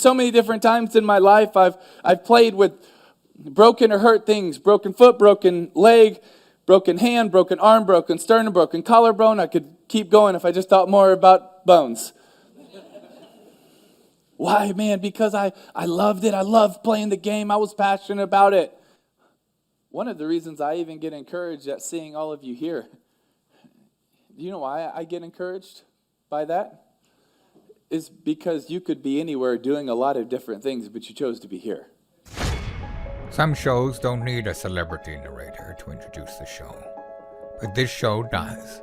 So many different times in my life, I've played with broken or hurt things, broken foot, broken leg, broken hand, broken arm, broken sternum, broken collarbone. I could keep going if I just thought more about bones. Why, man? Because I loved it. I loved playing the game. I was passionate about it. One of the reasons I even get encouraged at seeing all of you here. Do you know why I get encouraged by that? Is because you could be anywhere doing a lot of different things, but you chose to be here. Some shows don't need a celebrity narrator to introduce the show, but this show does.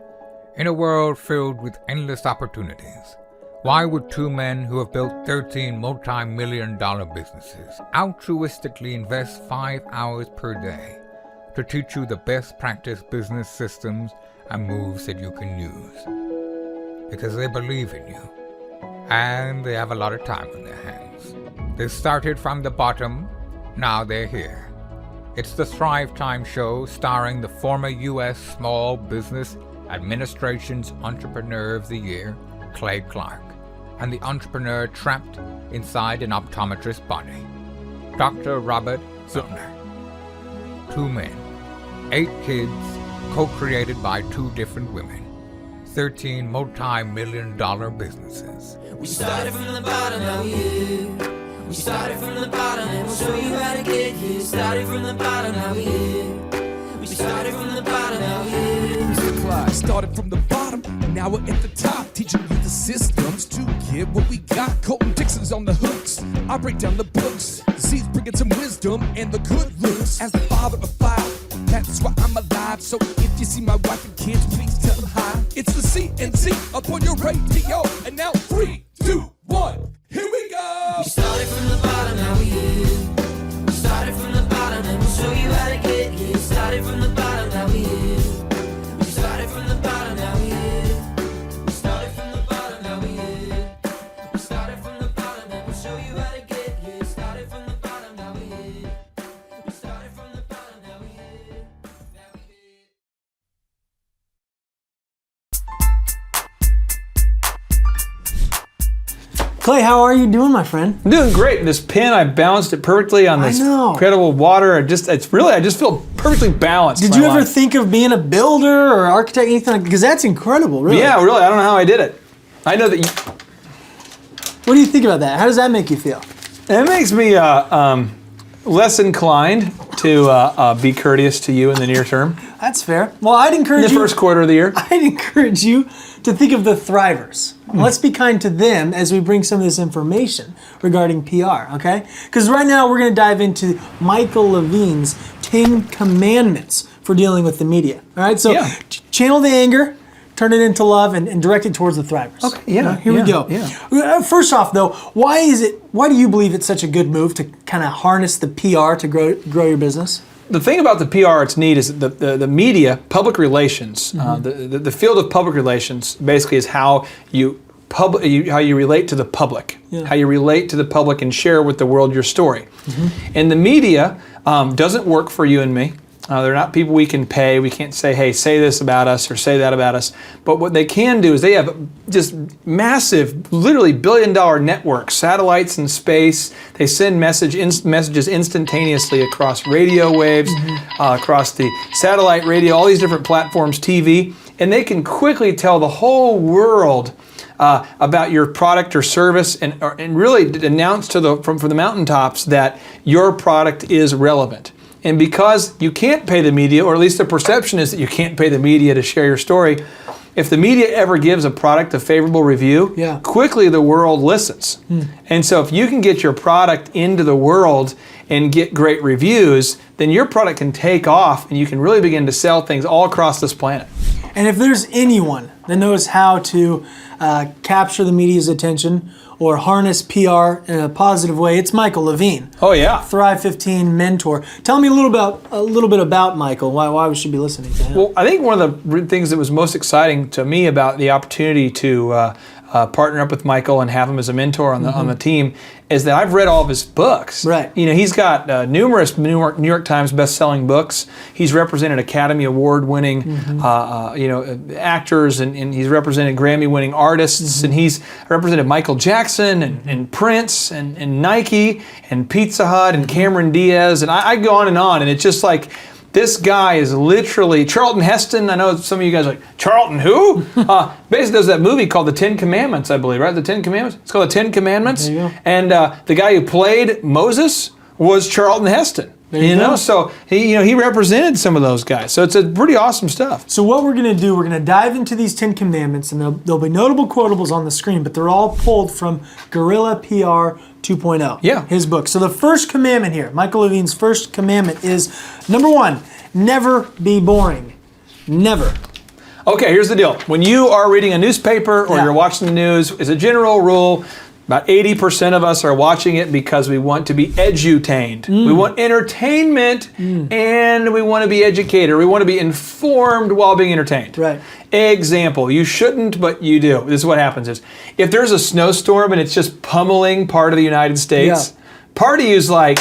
In a world filled with endless opportunities, why would two men who have built 13 multi-million-dollar businesses altruistically invest 5 hours per day to teach you the best practice business systems and moves that you can use? Because they believe in you. And they have a lot of time on their hands. They started from the bottom, now they're here. It's the Thrivetime show starring the former U.S. Small Business Administration's Entrepreneur of the Year, Clay Clark, and the entrepreneur trapped inside an optometrist's body, Dr. Robert Zuttner. 2 men, 8 kids, co-created by 2 different women, 13 multi-million-dollar businesses. We started from the bottom, now we here. We started from the bottom, and we'll show you how to get here. Started from the bottom, now we here. We started from the bottom, now we here. Mr. Clyde started from the bottom, and now we're at the top, teaching you the systems to get what we got. Colton Dixon's on the hooks, I break down the books. Z's bringing some wisdom and the good looks. As the father of 5, that's why I'm alive. So if you see my wife and kids, please tell them hi. It's the CNC up on your radio, and now 3, 2, 1, here we go. We started from the bottom, now we here. We started from the bottom, and we'll show you how to get here. Started from the bottom, now we here. We started from the bottom, now we here. We started from the bottom, now we here. We started from the bottom, and we'll show you how to get here. Started from the bottom, now we here. We started from the bottom, now we here. Now we here. Clay, how are you doing, my friend? I'm doing great. This pin, I balanced it perfectly on this incredible water. I just feel perfectly balanced. Did you ever think of being a builder or architect, anything like that? Because that's incredible, really. Yeah, really. I don't know how I did it. I know that you... What do you think about that? How does that make you feel? It makes me less inclined to be courteous to you in the near term. That's fair. Well, I'd encourage you... In the first quarter of the year. I'd encourage you to think of the Thrivers. Let's be kind to them as we bring some of this information regarding PR, okay? Because right now we're going to dive into Michael Levine's 10 commandments for dealing with the media. All right, so channel the anger, turn it into love, and direct it towards the Thrivers. Okay, yeah. Here we go. Yeah. First off, though, why do you believe it's such a good move to kind of harness the PR to grow your business? The thing about the PR it's neat is the media, public relations, the field of public relations basically is how you relate to the public, how you relate to the public and share with the world your story. And the media doesn't work for you and me. They're not people we can pay. We can't say, hey, say this about us or say that about us. But what they can do is they have just massive, literally billion-dollar networks, satellites in space. They send messages instantaneously across radio waves, across the satellite radio, all these different platforms, TV. And they can quickly tell the whole world about your product or service and really announce from the mountaintops that your product is relevant. And because you can't pay the media, or at least the perception is that you can't pay the media to share your story, if the media ever gives a product a favorable review, quickly the world listens. And so if you can get your product into the world and get great reviews, then your product can take off and you can really begin to sell things all across this planet. And if there's anyone that knows how to capture the media's attention or harness PR in a positive way, it's Michael Levine. Oh yeah, Thrive 15 mentor. Tell me a little bit about Michael. Why we should be listening to him? Well, I think one of the things that was most exciting to me about the opportunity to partner up with Michael and have him as a mentor on the team is that I've read all of his books. Right. You know, he's got numerous New York Times best-selling books. He's represented Academy Award-winning, actors, and he's represented Grammy-winning artists, and he's represented Michael Jackson and Prince and Nike and Pizza Hut and Cameron Diaz, and I go on, and it's just like, this guy is literally Charlton Heston. I know some of you guys are like, Charlton who? Basically does that movie called The Ten Commandments, I believe, right? The Ten Commandments? It's called The Ten Commandments. There you go. And the guy who played Moses was Charlton Heston. There you go. So he represented some of those guys. So it's a pretty awesome stuff. So what we're going to do, we're going to dive into these 10 commandments, and there'll be notable quotables on the screen, but they're all pulled from Guerrilla PR 2.0. Yeah. His book. So the first commandment here, Michael Levine's first commandment is, number 1, never be boring. Never. Okay, here's the deal. When you are reading a newspaper or Yeah. you're watching the news, as a general rule, about 80% of us are watching it because we want to be edutained. We want entertainment and we want to be educated. We want to be informed while being entertained. Right. Example, you shouldn't, but you do. This is what happens is, if there's a snowstorm and it's just pummeling part of the United States, part of you's like,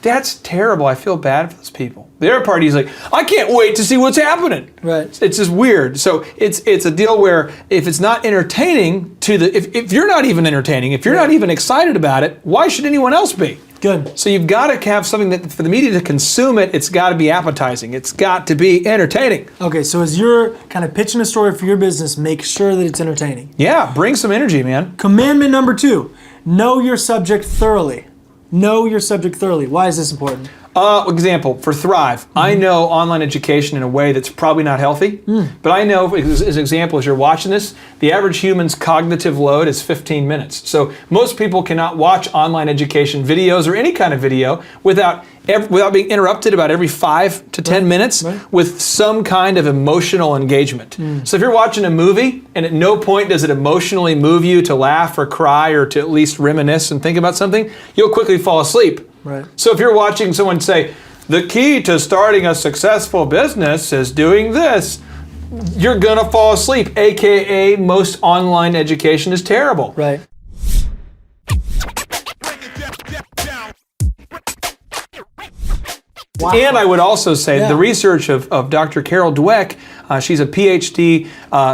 that's terrible. I feel bad for those people. The other party is like, I can't wait to see what's happening. Right. It's just weird. So it's a deal where if it's not entertaining if you're not even entertaining, if you're not even excited about it, why should anyone else be? Good. So you've got to have something that for the media to consume it, it's got to be appetizing. It's got to be entertaining. Okay, so as you're kind of pitching a story for your business, make sure that it's entertaining. Yeah, bring some energy, man. Commandment number 2, know your subject thoroughly. Know your subject thoroughly. Why is this important? Example, for Thrive, I know online education in a way that's probably not healthy, but I know, as an example, as you're watching this, the average human's cognitive load is 15 minutes. So most people cannot watch online education videos or any kind of video without being interrupted about every 5 to 10 minutes with some kind of emotional engagement. So if you're watching a movie and at no point does it emotionally move you to laugh or cry or to at least reminisce and think about something, you'll quickly fall asleep. Right. So if you're watching someone say, the key to starting a successful business is doing this, you're gonna fall asleep, AKA most online education is terrible. Right. Wow. And I would also say the research of Dr. Carol Dweck, she's a PhD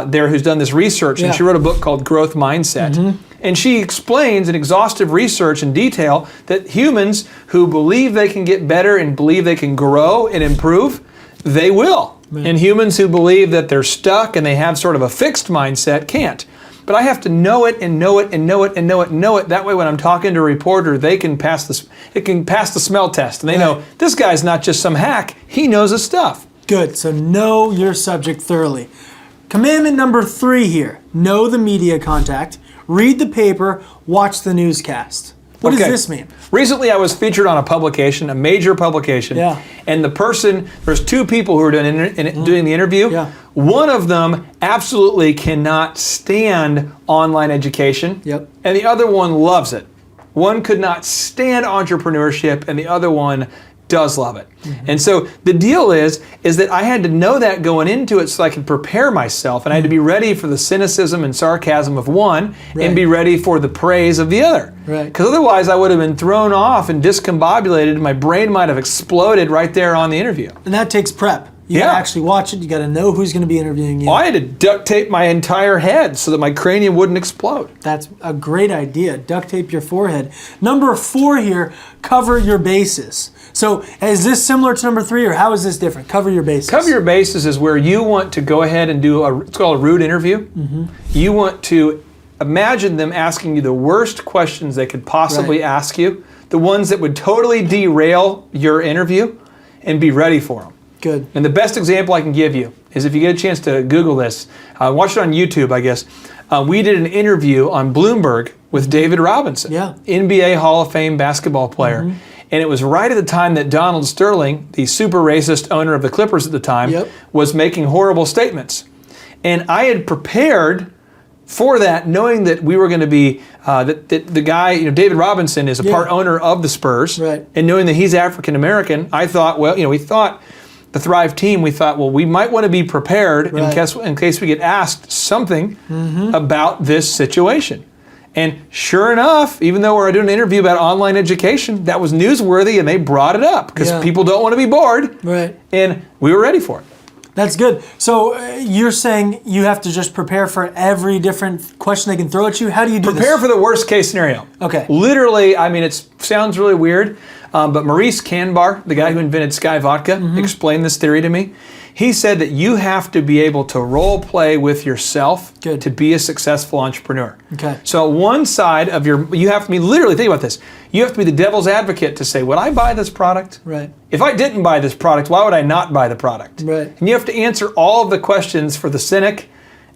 there who's done this research, and she wrote a book called Growth Mindset. And she explains in exhaustive research in detail that humans who believe they can get better and believe they can grow and improve, they will. And humans who believe that they're stuck and they have sort of a fixed mindset can't. But I have to know it and know it and know it and know it and know it. That way when I'm talking to a reporter, they can pass the smell test. And they know, this guy's not just some hack, he knows his stuff. Good. So know your subject thoroughly. Commandment number 3 here. Know the media contact. Read the paper. Watch the newscast. What does this mean? Recently I was featured on a publication, a major publication. Yeah. And there's 2 people who are doing the interview. Yeah. One of them absolutely cannot stand online education. Yep. And the other one loves it. One could not stand entrepreneurship and the other one does love it. And so the deal is that I had to know that going into it so I could prepare myself, and I had to be ready for the cynicism and sarcasm of one and be ready for the praise of the other. Right. Because otherwise I would have been thrown off and discombobulated and my brain might have exploded right there on the interview. And that takes prep. You gotta actually watch it. You gotta know who's gonna be interviewing you. Well, I had to duct tape my entire head so that my cranium wouldn't explode. That's a great idea. Duct tape your forehead. Number 4 here, cover your bases. So is this similar to number 3, or how is this different? Cover your bases. Cover your bases is where you want to go ahead and do it's called a rude interview. You want to imagine them asking you the worst questions they could possibly ask you, the ones that would totally derail your interview, and be ready for them. Good. And the best example I can give you is if you get a chance to Google this, watch it on YouTube, I guess. We did an interview on Bloomberg with David Robinson, NBA Hall of Fame basketball player. And it was right at the time that Donald Sterling, the super racist owner of the Clippers at the time, was making horrible statements. And I had prepared for that, knowing that we were going to be, that the guy, David Robinson is a part owner of the Spurs. And knowing that he's African American, I thought, well, we thought the Thrive team, we thought, well, we might want to be prepared Right. in case we get asked something about this situation. And sure enough, even though we're doing an interview about online education, that was newsworthy, and they brought it up because Yeah. people don't want to be bored. Right. And we were ready for it. That's good. So you're saying you have to just prepare for every different question they can throw at you? How do you do Prepare this? for the worst case scenario. Okay. Literally, I mean, it sounds really weird, but Maurice Canbar, the guy who invented Sky Vodka, explained this theory to me. He said that you have to be able to role play with yourself Good. to be a successful entrepreneur. Okay. So one side of you have to be, literally, think about this. You have to be the devil's advocate to say, would I buy this product? Right. If I didn't buy this product, why would I not buy the product? Right. And you have to answer all of the questions for the cynic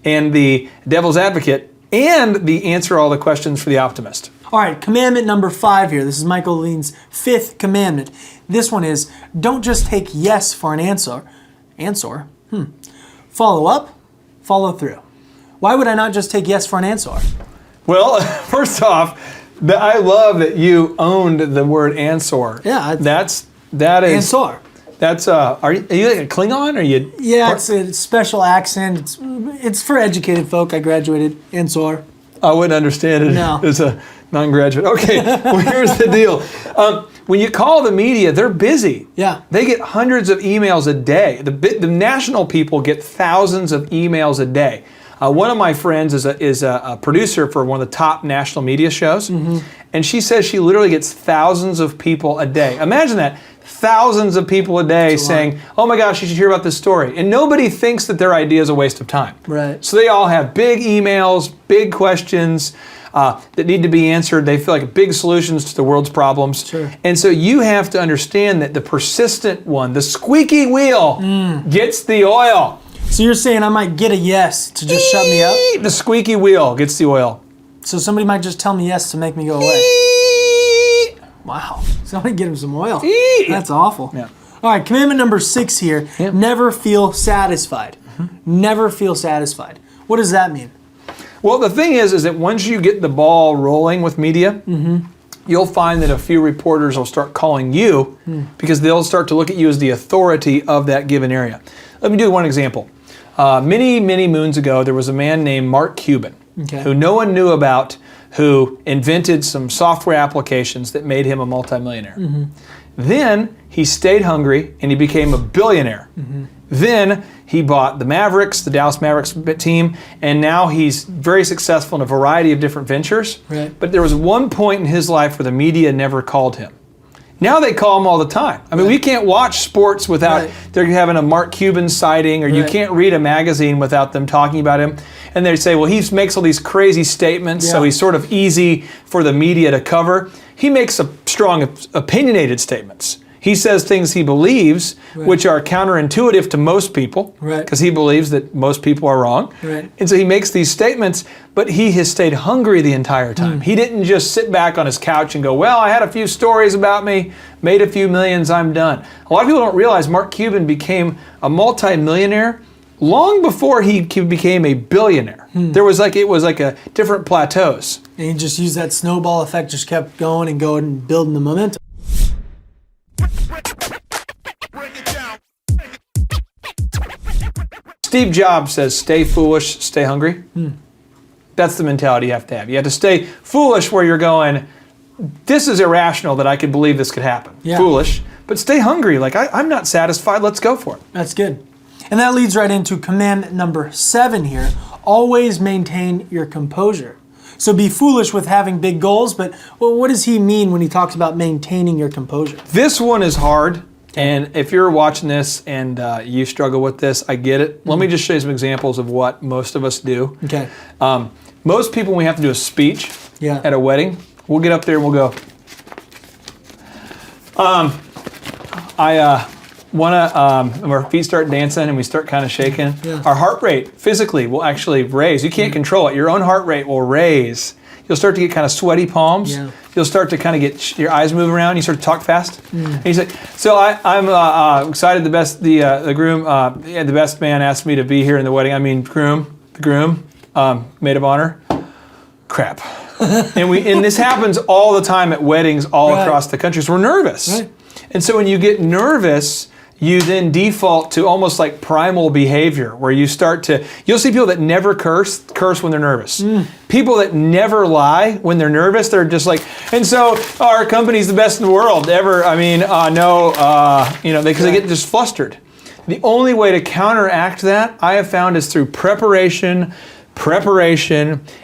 and the devil's advocate, and answer all the questions for the optimist. All right, commandment number 5 here. This is Michael Levine's 5th commandment. This one is, don't just take yes for an answer. Follow up, follow through. Why would I not just take yes for an answer? Well, first off, I love that you owned the word answer. Yeah, that is. Answer. That's are you like a Klingon? Or you? Yeah, it's a special accent. It's for educated folk. I graduated. Answer. I wouldn't understand it No. as a non-graduate. Okay, well, here's the deal. When you call the media, they're busy. Yeah. They get hundreds of emails a day. The national people get thousands of emails a day. One of my friends is a producer for one of the top national media shows, and she says she literally gets thousands of people a day. Imagine that. Thousands of people a day saying, oh my gosh, you should hear about this story. And nobody thinks that their idea is a waste of time. Right. So they all have big emails, big questions that need to be answered. They feel like big solutions to the world's problems. Sure. And so you have to understand that the persistent one, the squeaky wheel, gets the oil. So you're saying I might get a yes to just shut me up? The squeaky wheel gets the oil. So somebody might just tell me yes to make me go away. Wow. Somebody get him some oil. That's awful. Yeah. All right, commandment number 6 here. Yeah. Never feel satisfied. Never feel satisfied. What does that mean? Well, the thing is that once you get the ball rolling with media, you'll find that a few reporters will start calling you because they'll start to look at you as the authority of that given area. Let me do one example. Many, many moons ago, there was a man named Mark Cuban who no one knew about, who invented some software applications that made him a multimillionaire. Then he stayed hungry and he became a billionaire. Then he bought the Mavericks, the Dallas Mavericks team, and now he's very successful in a variety of different ventures. Right. But there was one point in his life where the media never called him. Now they call him all the time. I mean, we can't watch sports without they're having a Mark Cuban sighting, or you can't read a magazine without them talking about him. And they say, well, he makes all these crazy statements, so he's sort of easy for the media to cover. He makes a strong, opinionated statements. He says things he believes, which are counterintuitive to most people, because he believes that most people are wrong. And so he makes these statements, but he has stayed hungry the entire time. He didn't just sit back on his couch and go, well, I had a few stories about me, made a few millions, I'm done. A lot of people don't realize Mark Cuban became a multimillionaire long before he became a billionaire. It was like a different plateaus. And he just used that snowball effect, just kept going and building the momentum. Steve Jobs says, stay foolish, stay hungry. That's the mentality you have to have. You have to stay foolish where you're going, this is irrational that I could believe this could happen. Foolish. But stay hungry, like I'm not satisfied, let's go for it. That's good. And that leads right into commandment number 7 here. Always maintain your composure. So be foolish with having big goals, but what does he mean when he talks about maintaining your composure? This one is hard, and if you're watching this and you struggle with this, I get it. Let me just show you some examples of what most of us do. Okay. Most people, when we have to do a speech at a wedding, we'll get up there and we'll go, when our feet start dancing and we start kind of shaking, our heart rate physically will actually raise. You can't control it. Your own heart rate will raise. You'll start to get kind of sweaty palms. You'll start to kind of get your eyes move around. You start to talk fast. And you say, so I'm excited. The best man asked me to be here in the wedding. I mean, the groom, maid of honor. Crap. and this happens all the time at weddings all across the country. So we're nervous. And so when you get nervous, you then default to almost like primal behavior where you start to, you'll see people that never curse when they're nervous. People that never lie when they're nervous, they're just like, and so our company's the best in the world ever. I mean, because they get just flustered. The only way to counteract that, I have found, is through preparation,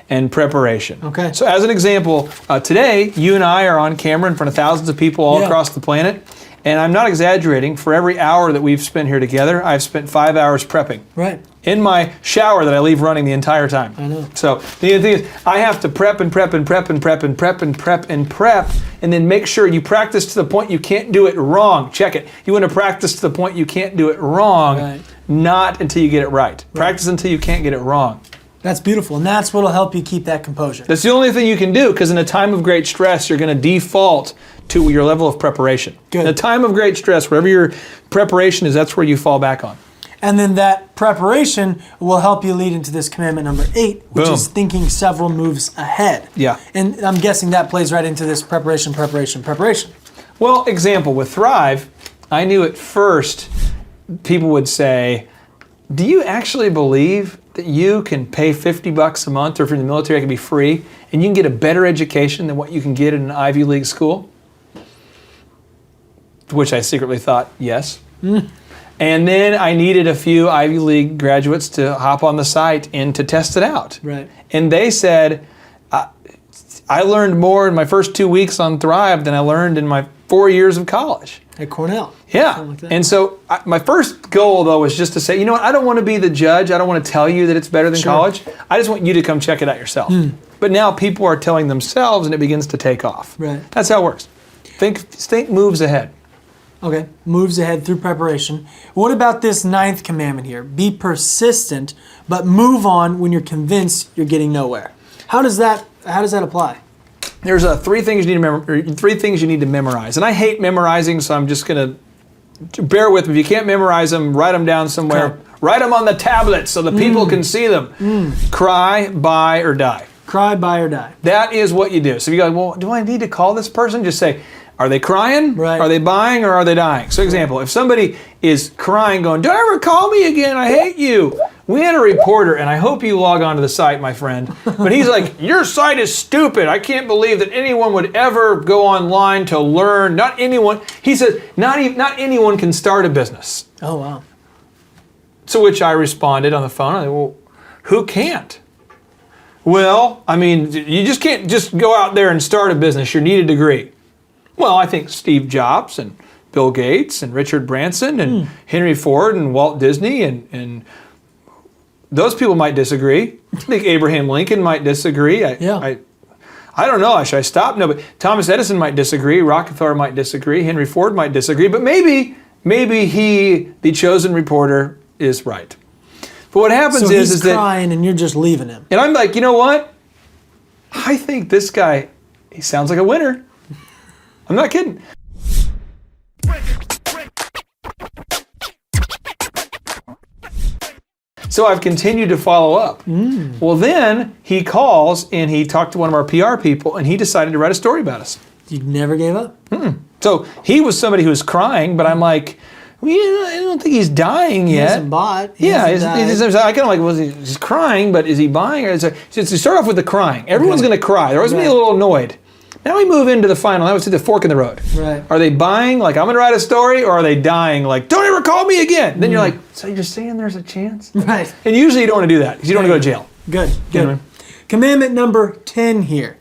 and preparation. Okay. So as an example, today, you and I are on camera in front of thousands of people all across the planet. And I'm not exaggerating. For every hour that we've spent here together, I've spent 5 hours prepping. Right. In my shower that I leave running the entire time. I know. So the thing is, I have to prep and prep and prep and prep and prep and prep and prep, and then make sure you practice to the point you can't do it wrong. Check it. You want to practice to the point you can't do it wrong, Right. not until you get it right. Practice until you can't get it wrong. That's beautiful, and that's what'll help you keep that composure. That's the only thing you can do, because in a time of great stress, you're going to default to your level of preparation. Good. In a time of great stress, wherever your preparation is, that's where you fall back on. And then that preparation will help you lead into this commandment number 8, which Boom. is thinking several moves ahead. Yeah. And I'm guessing that plays right into this preparation. Well, example, with Thrive, I knew at first people would say, do you actually believe that you can pay $50 a month, or if you're in the military, it can be free, and you can get a better education than what you can get in an Ivy League school? To which I secretly thought, yes. And then I needed a few Ivy League graduates to hop on the site and to test it out. Right. And they said, I learned more in my first 2 weeks on Thrive than I learned in my 4 years of college. At Cornell. Yeah. Something like that. And so my first goal, though, was just to say, you know what, I don't want to be the judge. I don't want to tell you that it's better than Sure. college. I just want you to come check it out yourself. But now people are telling themselves, and it begins to take off. Right. That's how it works. Think moves ahead. Okay, moves ahead through preparation. What about this 9th commandment here? Be persistent, but move on when you're convinced you're getting nowhere. How does that apply? There's three things you need to memorize. And I hate memorizing, so I'm just going to bear with me. If you can't memorize them, write them down somewhere. Okay. Write them on the tablet so the people can see them. Cry, buy, or die. Cry, buy, or die. That is what you do. So if you go, well, do I need to call this person? Just say, are they crying? Right. Are they buying, or are they dying? So example, if somebody is crying going, don't ever call me again, I hate you. We had a reporter, and I hope you log on to the site, my friend, but he's like, your site is stupid. I can't believe that anyone would ever go online to learn. Not anyone. He says, not anyone can start a business. Oh, wow. To which I responded on the phone, I said, well, who can't? Well, I mean, you just can't just go out there and start a business. You need a degree. Well, I think Steve Jobs and Bill Gates and Richard Branson and Henry Ford and Walt Disney and those people might disagree. I think Abraham Lincoln might disagree. I don't know. Should I stop? No, but Thomas Edison might disagree. Rockefeller might disagree. Henry Ford might disagree. But maybe he, the chosen reporter, is right. But what happens So he's is that, crying and you're just leaving him. and I'm like, you know what? I think this guy, he sounds like a winner. I'm not kidding. So I've continued to follow up. Well, then he calls and he talked to one of our PR people and he decided to write a story about us. You never gave up? So he was somebody who was crying, but I'm like, well, I don't think he's dying He yet. hasn't bought. He Yeah, hasn't died. I kind of like, well, he's crying, but is he buying? Or so you start off with the crying. Everyone's going to cry. They're always going to be a little annoyed. Now we move into the final. Now we see the fork in the road. Right. Are they buying, like, I'm going to write a story, or are they dying, like, don't ever call me again? Then you're like, so you're saying there's a chance? Right. And usually you don't want to do that because you don't want to go to jail. Good. You know what I mean? Commandment number 10 here.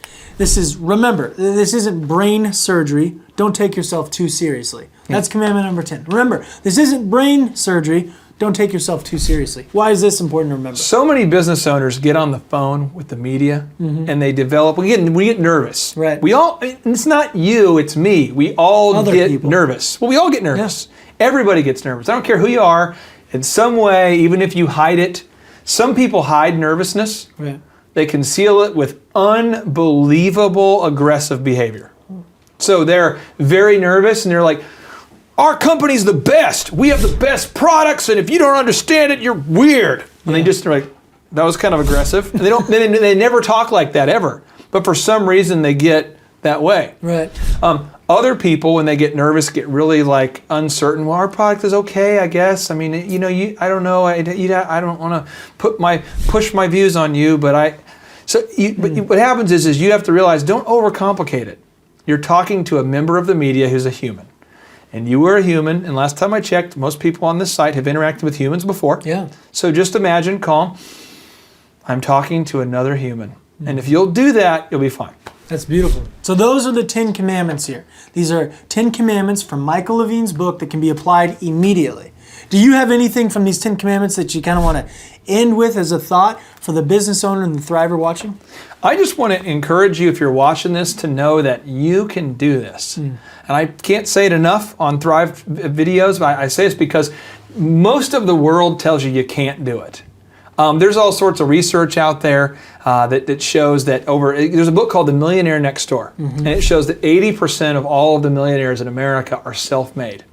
Remember, this isn't brain surgery. Don't take yourself too seriously. That's commandment number 10. Remember, this isn't brain surgery. Don't take yourself too seriously. Why is this important to remember? So many business owners get on the phone with the media and they develop, we get nervous. Right. We all, it's not you, it's me. We all Other get people. nervous. Well, we all get nervous. Everybody gets nervous. I don't care who you are. In some way, even if you hide it, some people hide nervousness. Right. They conceal it with unbelievable aggressive behavior. So they're very nervous and they're like, our company's the best. We have the best products, and if you don't understand it, you're weird. And they just are like, that was kind of aggressive. And they never talk like that ever. But for some reason they get that way. Right. Other people, when they get nervous, get really like uncertain. Well, our product is okay, I guess. I mean, I don't know. I don't want to push my views on you, but what happens is you have to realize, don't overcomplicate it. You're talking to a member of the media who's a human. And you were a human, and last time I checked, most people on this site have interacted with humans before. Yeah. So just imagine, calm, I'm talking to another human. And if you'll do that, you'll be fine. That's beautiful. So those are the 10 commandments here. These are 10 commandments from Michael Levine's book that can be applied immediately. Do you have anything from these 10 commandments that you kind of want to end with as a thought for the business owner and the thriver watching? I just want to encourage you, if you're watching this, to know that you can do this. And I can't say it enough on Thrive videos, but I say this because most of the world tells you can't do it. There's all sorts of research out there that shows that there's a book called The Millionaire Next Door, and it shows that 80% of all of the millionaires in America are self-made,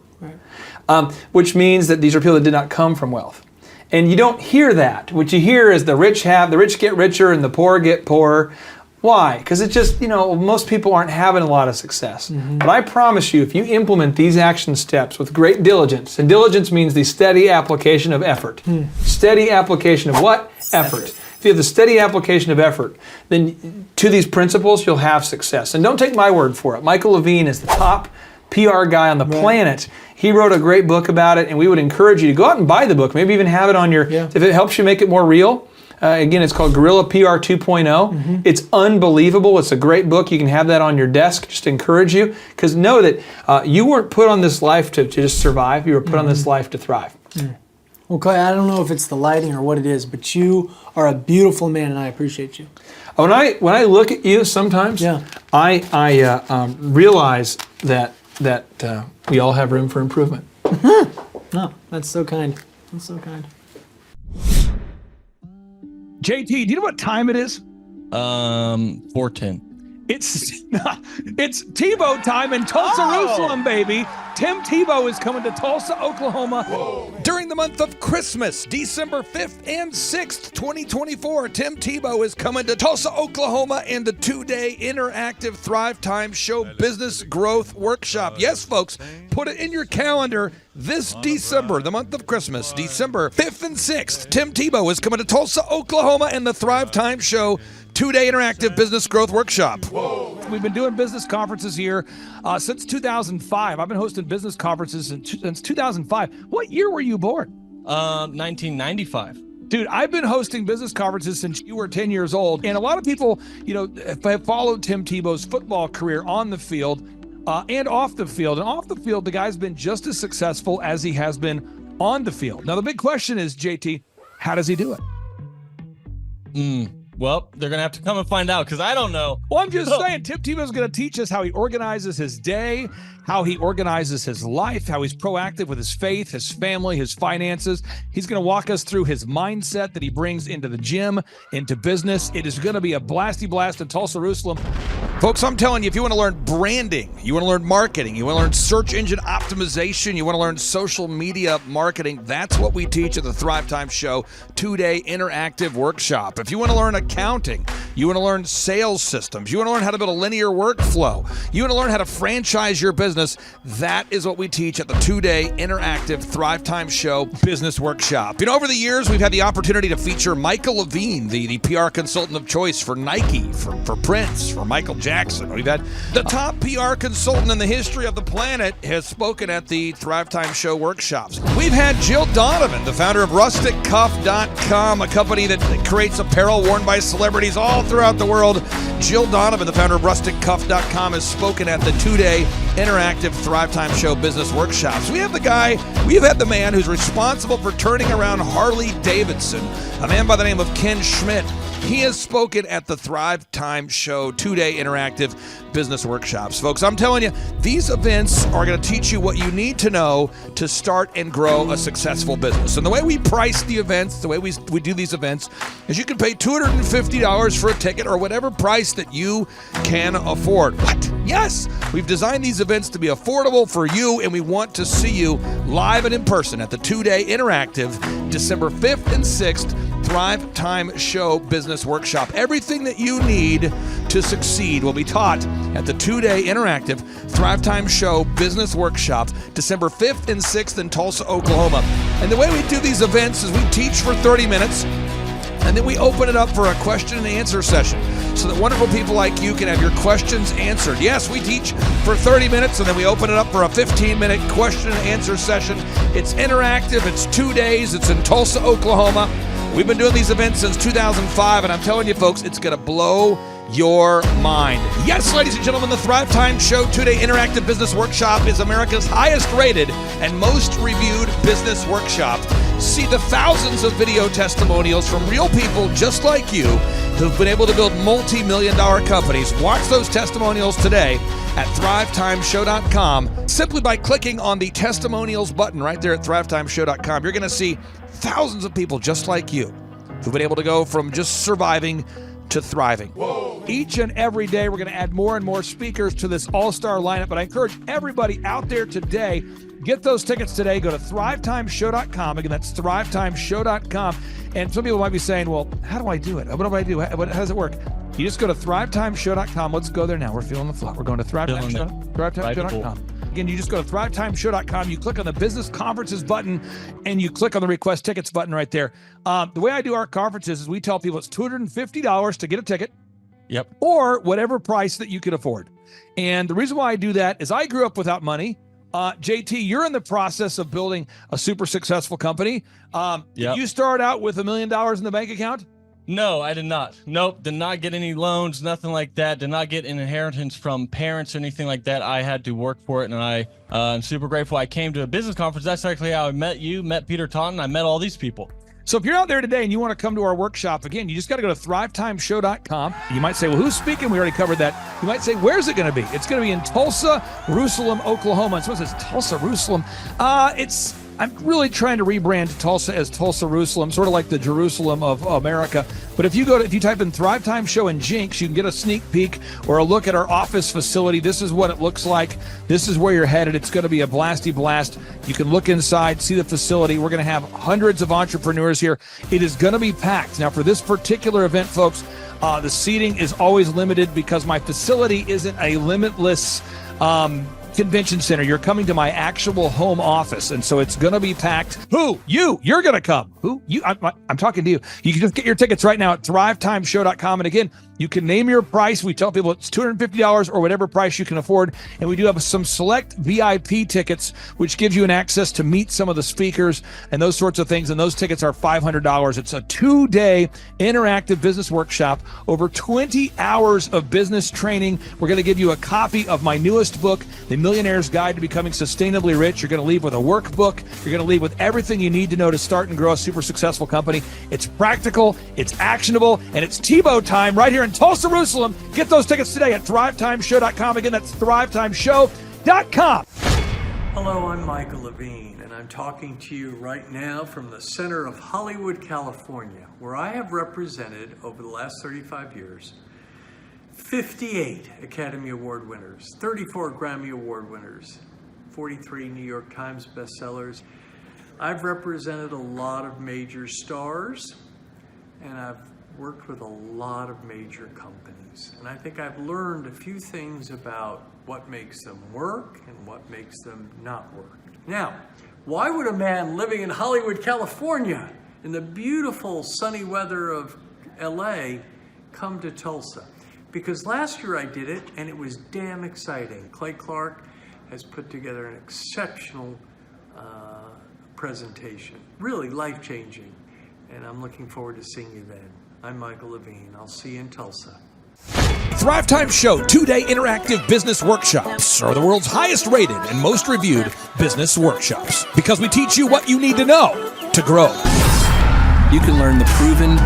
which means that these are people that did not come from wealth. And you don't hear that. What you hear is the rich get richer and the poor get poorer. Why? Because it's just, most people aren't having a lot of success. But I promise you, if you implement these action steps with great diligence, and diligence means the steady application of effort. Steady application of what? Effort. If you have the steady application of effort, then to these principles, you'll have success. And don't take my word for it. Michael Levine is the top PR guy on the planet. He wrote a great book about it, and we would encourage you to go out and buy the book. Maybe even have it on if it helps you make it more real. Again, it's called Guerrilla PR 2.0. It's unbelievable. It's a great book. You can have that on your desk. Just to encourage you, because know that you weren't put on this life to just survive. You were put on this life to thrive. Well, Clay, I don't know if it's the lighting or what it is, but you are a beautiful man, and I appreciate you. When I look at you sometimes, I realize that we all have room for improvement. Oh, that's so kind. That's so kind. JT, do you know what time it is? 4:10. It's Tebow time in Tulsa, Jerusalem, baby. Tim Tebow is coming to Tulsa, Oklahoma. During the month of Christmas, December 5th and 6th, 2024, Tim Tebow is coming to Tulsa, Oklahoma in the 2-day interactive Thrivetime Show Business Growth Workshop. Yes, folks, put it in your calendar. This December, the month of Christmas, December 5th and 6th, Tim Tebow is coming to Tulsa, Oklahoma in the Thrivetime Show 2-day interactive business growth workshop. We've been doing business conferences here since 2005. I've been hosting business conferences since 2005. What year were you born? 1995. Dude, I've been hosting business conferences since you were 10 years old. And a lot of people, have followed Tim Tebow's football career on the field and off the field. And off the field, the guy's been just as successful as he has been on the field. Now, the big question is, JT, how does he do it? Well, they're going to have to come and find out because I don't know. Well, I'm just saying, Tim Tebow's going to teach us how he organizes his day, how he organizes his life, how he's proactive with his faith, his family, his finances. He's going to walk us through his mindset that he brings into the gym, into business. It is going to be a blasty blast in Tulsa, Jerusalem. Folks, I'm telling you, if you want to learn branding, you want to learn marketing, you want to learn search engine optimization, you want to learn social media marketing, that's what we teach at the Thrivetime Show 2-day interactive workshop. If you want to learn accounting, you want to learn sales systems, you want to learn how to build a linear workflow, you want to learn how to franchise your business, that is what we teach at the 2-day interactive Thrivetime Show business workshop. Over the years, we've had the opportunity to feature Michael Levine, the PR consultant of choice for Nike, for Prince, for Michael Jackson. We've had the top PR consultant in the history of the planet has spoken at the Thrivetime Show workshops. We've had Jill Donovan, the founder of RusticCuff.com, a company that creates apparel worn by celebrities all throughout the world. Jill Donovan, the founder of RusticCuff.com, has spoken at the 2-day interactive Thrivetime Show business workshops. We have had the man who's responsible for turning around Harley Davidson, a man by the name of Ken Schmidt. He has spoken at the Thrivetime Show 2-day interactive business workshops. Folks, I'm telling you, these events are going to teach you what you need to know to start and grow a successful business. And the way we price the events, the way we do these events, is you can pay $250 for a ticket or whatever price that you can afford. What? Yes, we've designed these events to be affordable for you, and we want to see you live and in person at the 2-day interactive December 5th and 6th Thrivetime Show Business Workshop. Everything that you need to succeed will be taught at the 2-day interactive Thrivetime Show Business Workshop, December 5th and 6th in Tulsa, Oklahoma. And the way we do these events is we teach for 30 minutes, and then we open it up for a question and answer session so that wonderful people like you can have your questions answered. Yes, we teach for 30 minutes, and then we open it up for a 15-minute question and answer session. It's interactive. It's 2 days. It's in Tulsa, Oklahoma. We've been doing these events since 2005, and I'm telling you, folks, it's going to blow your mind. Yes, ladies and gentlemen, the Thrivetime Show 2-day interactive business workshop is America's highest rated and most reviewed business workshop. See the thousands of video testimonials from real people just like you who've been able to build multi-million-dollar companies. Watch those testimonials today at thrivetimeshow.com. Simply by clicking on the testimonials button right there at thrivetimeshow.com, you're going to see thousands of people just like you who've been able to go from just surviving to thriving. Whoa. Each and every day, we're going to add more and more speakers to this all-star lineup, but I encourage everybody out there today, get those tickets today. Go to thrivetimeshow.com. Again, that's thrivetimeshow.com. And some people might be saying, well, how do I do it? What do I do? How does it work? You just go to thrivetimeshow.com. Let's go there now. We're feeling the flow. We're going to thrivetimeshow.com. Again, you just go to thrivetimeshow.com. You click on the business conferences button, and you click on the request tickets button right there. The way I do our conferences is we tell people it's $250 to get a ticket. Yep. Or whatever price that you can afford. And the reason why I do that is I grew up without money. JT, you're in the process of building a super successful company. Did you start out with $1 million in the bank account? No, I did not. Nope, did not get any loans, nothing like that. Did not get an inheritance from parents or anything like that. I had to work for it, and I'm super grateful. I came to a business conference. That's actually how I met you, met Peter Taunton. I met all these people. So if you're out there today and you want to come to our workshop, again, you just got to go to thrivetimeshow.com. You might say, well, who's speaking? We already covered that. You might say, where's it going to be? It's going to be in Tulsa, Jerusalem, Oklahoma. And so it says Tulsa, Jerusalem. I'm really trying to rebrand Tulsa as Tulsa, Jerusalem, sort of like the Jerusalem of America. But if you type in Thrivetime Show and Jinx, you can get a sneak peek or a look at our office facility. This is what it looks like. This is where you're headed. It's going to be a blasty blast. You can look inside, see the facility. We're going to have hundreds of entrepreneurs here. It is going to be packed. Now, for this particular event, folks, the seating is always limited because my facility isn't a limitless convention center. You're coming to my actual home office, and so it's going to be packed. Who? You're going to come. Who? You? I'm talking to you. You can just get your tickets right now at thrivetimeshow.com. And again, you can name your price. We tell people it's $250 or whatever price you can afford. And we do have some select VIP tickets, which gives you an access to meet some of the speakers and those sorts of things. And those tickets are $500. It's a 2-day interactive business workshop, over 20 hours of business training. We're going to give you a copy of my newest book, The Millionaire's Guide to Becoming Sustainably Rich. You're going to leave with a workbook. You're going to leave with everything you need to know to start and grow a super successful company. It's practical, it's actionable, and it's Tebow time right here in Tulsa, Jerusalem. Get those tickets today at thrivetimeshow.com. Again, that's thrivetimeshow.com. Hello, I'm Michael Levine, and I'm talking to you right now from the center of Hollywood, California, where I have represented over the last 35 years 58 Academy Award winners, 34 Grammy Award winners, 43 New York Times bestsellers. I've represented a lot of major stars, and I've worked with a lot of major companies. And I think I've learned a few things about what makes them work and what makes them not work. Now, why would a man living in Hollywood, California, in the beautiful sunny weather of LA, come to Tulsa? Because last year I did it, and it was damn exciting. Clay Clark has put together an exceptional presentation, really life-changing, and I'm looking forward to seeing you then. I'm Michael Levine. I'll see you in Tulsa. Thrivetime Show 2-day interactive business workshops are the world's highest rated and most reviewed business workshops because we teach you what you need to know to grow. You can learn the proven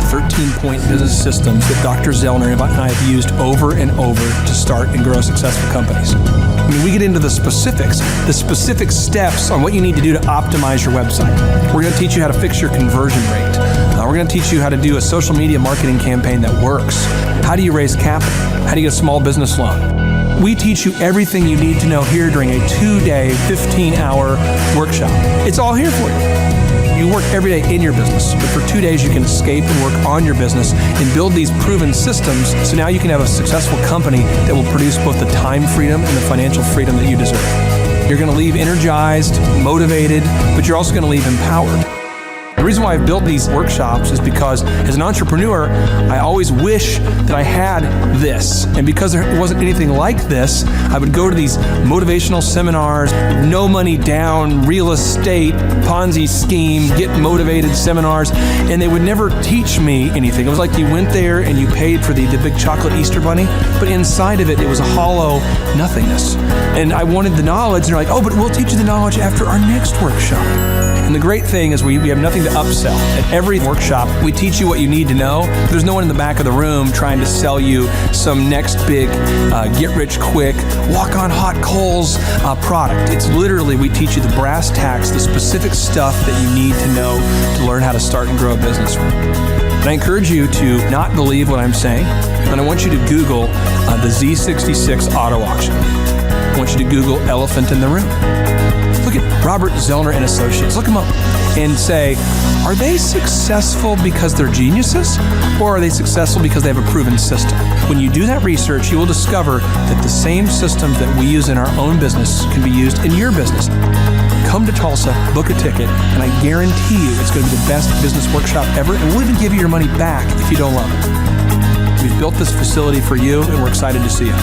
13-point business systems that Dr. Zellner and I have used over and over to start and grow successful companies. I mean, we get into the specific steps on what you need to do to optimize your website. We're going to teach you how to fix your conversion rate. We're going to teach you how to do a social media marketing campaign that works. How do you raise capital? How do you get a small business loan? We teach you everything you need to know here during a 2-day, 15-hour workshop. It's all here for you. You work every day in your business, but for 2 days you can escape and work on your business and build these proven systems so now you can have a successful company that will produce both the time freedom and the financial freedom that you deserve. You're going to leave energized, motivated, but you're also going to leave empowered. The reason why I've built these workshops is because as an entrepreneur, I always wish that I had this. And because there wasn't anything like this, I would go to these motivational seminars, no money down, real estate, Ponzi scheme, get motivated seminars, and they would never teach me anything. It was like you went there and you paid for the big chocolate Easter bunny, but inside of it, it was a hollow nothingness. And I wanted the knowledge, and they're like, oh, but we'll teach you the knowledge after our next workshop. And the great thing is we have nothing to upsell. At every workshop, we teach you what you need to know. There's no one in the back of the room trying to sell you some next big get-rich-quick, walk-on-hot-coals product. It's literally, we teach you the brass tacks, the specific stuff that you need to know to learn how to start and grow a business. And I encourage you to not believe what I'm saying, and I want you to Google the Z66 auto auction. I want you to Google elephant in the room. Look at Robert Zellner and Associates. Look them up and say, are they successful because they're geniuses, or are they successful because they have a proven system? When you do that research, you will discover that the same systems that we use in our own business can be used in your business. Come to Tulsa, book a ticket, and I guarantee you it's going to be the best business workshop ever, and we'll even give you your money back if you don't love it. We've built this facility for you, and we're excited to see you.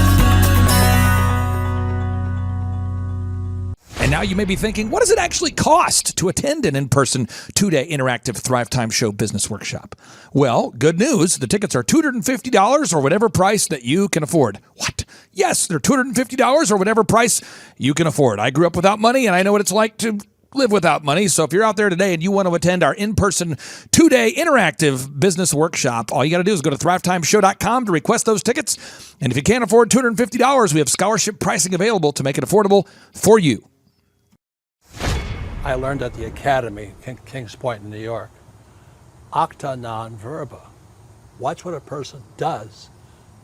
And now you may be thinking, what does it actually cost to attend an in-person 2-day interactive Thrivetime Show business workshop? Well, good news. The tickets are $250 or whatever price that you can afford. What? Yes, they're $250 or whatever price you can afford. I grew up without money, and I know what it's like to live without money. So if you're out there today and you want to attend our in-person 2-day interactive business workshop, all you got to do is go to thrivetimeshow.com to request those tickets. And if you can't afford $250, we have scholarship pricing available to make it affordable for you. I learned at the Academy, Kings Point in New York. Acta non verba. Watch what a person does,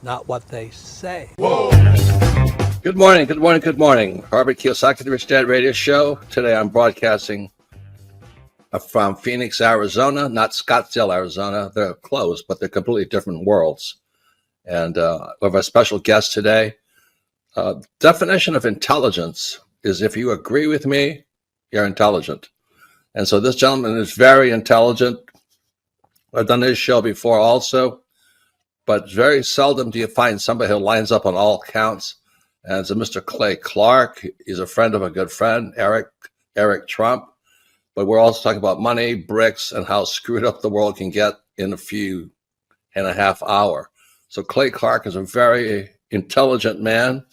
not what they say. Whoa. Good morning, good morning, good morning. Robert Kiyosaki, the Rich Dad Radio Show. Today I'm broadcasting from Phoenix, Arizona, not Scottsdale, Arizona. They're close, but they're completely different worlds. And we have a special guest today. Definition of intelligence is if you agree with me, you're intelligent. And so this gentleman is very intelligent. I've done this show before also, but very seldom do you find somebody who lines up on all counts. And it's a Mr. Clay Clark. He's a friend of a good friend, Eric Trump. But we're also talking about money, bricks, and how screwed up the world can get in a few and a half hour. So Clay Clark is a very intelligent man,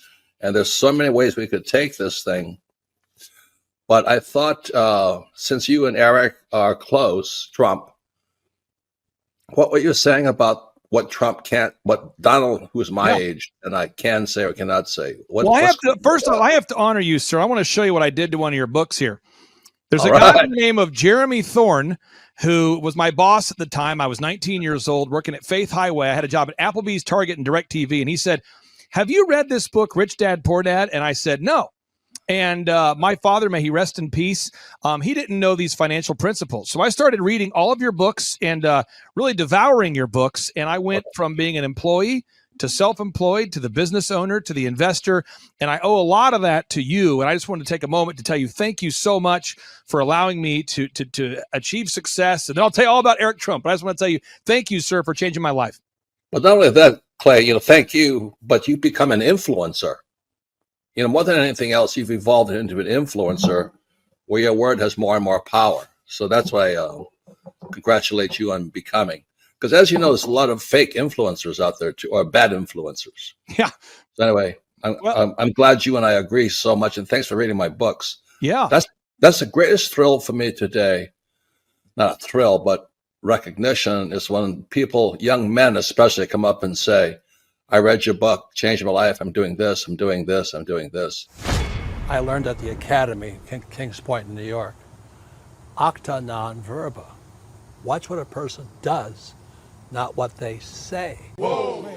and there's so many ways we could take this thing. But I thought, since you and Eric are close, Trump, what were you saying about what Trump can't, what Donald, who's my age, and I can say or cannot say? First of all, I have to honor you, sir. I want to show you what I did to one of your books here. There's a guy by the name of Jeremy Thorne, who was my boss at the time. I was 19 years old, working at Faith Highway. I had a job at Applebee's, Target, and DirecTV. And he said, have you read this book, Rich Dad, Poor Dad? And I said, no. And my father, may he rest in peace, he didn't know these financial principles. So I started reading all of your books and really devouring your books. And I went from being an employee to self-employed to the business owner to the investor. And I owe a lot of that to you. And I just wanted to take a moment to tell you thank you so much for allowing me to achieve success. And then I'll tell you all about Eric Trump. But I just want to tell you thank you, sir, for changing my life. But not only that, Clay, thank you, but you become an influencer. More than anything else, you've evolved into an influencer where your word has more and more power. So that's why I congratulate you on becoming. Because as you know, there's a lot of fake influencers out there, too, or bad influencers. Yeah. So anyway, I'm glad you and I agree so much. And thanks for reading my books. Yeah. That's the greatest thrill for me today. Not a thrill, but recognition is when people, young men especially, come up and say, I read your book, changed my life. I'm doing this, I'm doing this, I'm doing this. I learned at the Academy, Kings Point in New York. Acta non verba. Watch what a person does, not what they say. Whoa.